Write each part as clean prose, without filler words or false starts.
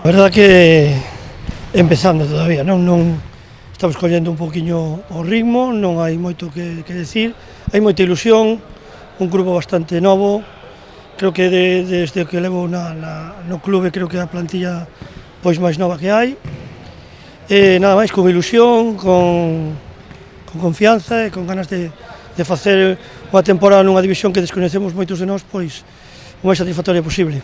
A verdade que empezando todavía, non estamos collendo un poquinho o ritmo, non hai moito que decir, hai moita ilusión, un grupo bastante novo, creo que desde que levo no clube creo que a plantilla pois máis nova que hai, nada máis con ilusión, con confianza e con ganas de facer unha temporada nunha división que descoñecemos moitos de nós pois o máis satisfactoria posible.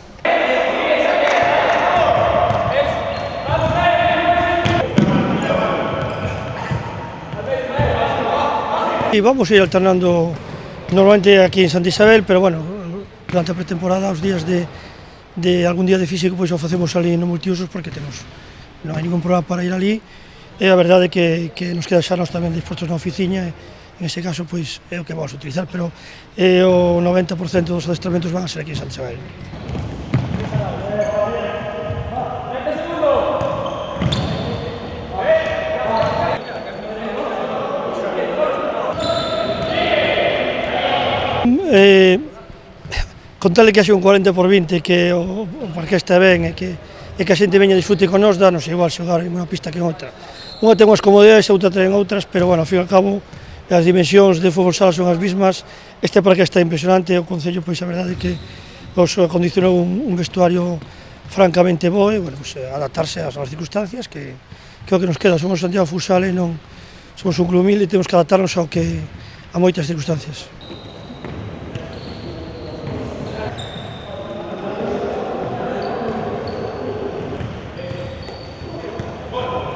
E vamos a ir alternando normalmente aquí en Santa Isabel, pero bueno, durante a pretemporada, os días de algún día de físico, pois o facemos ali no Multiusos porque non hai ningún problema para ir ali, e a verdade é que nos queda xa nós tamén dispostos na oficiña, en ese caso pois é o que vamos a utilizar, pero o 90% dos adestramentos van a ser aquí en Santa Isabel. Con tal de que haxe un 40/20, que o parque este ben e que a xente veña e disfrute con nós, danos igual xogar en unha pista que en outra. Unha ten unhas comodidades, outra ten outras, pero bueno, ao fin e ao cabo, as dimensións de fútbol sala son as mismas, este parque está impresionante, o Concello, pois a verdade é que os acondicionou un vestuario francamente bo e, bueno, pois adaptarse ás circunstancias, que é o que nos queda, somos Santiago Futsal e non somos un club humilde e temos que adaptarnos a moitas circunstancias.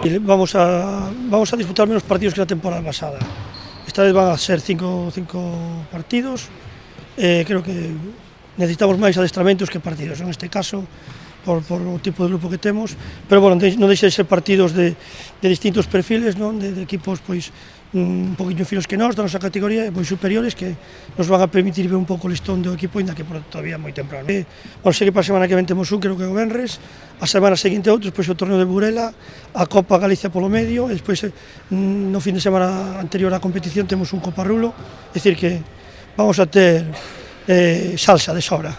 Vamos a disputar menos partidos que na temporada pasada. Esta vez van a ser cinco partidos. Creo que necesitamos máis adestramentos que partidos, en este caso, por o tipo de grupo que temos, pero bueno, non deixa de ser partidos de distintos perfiles, non? De equipos pois un poquinho finos que nós, da nosa categoría, moi superiores, que nos van a permitir ver un pouco o listón do equipo, ainda que todavía moi temprano. Bueno, sei que para a semana que ven temos creo que o venres, a semana seguinte outro, despois o torneo de Burela, a Copa Galicia polo medio, e despois no fin de semana anterior á competición temos un Copa Rulo, é dicir que vamos a ter salsa de sobra.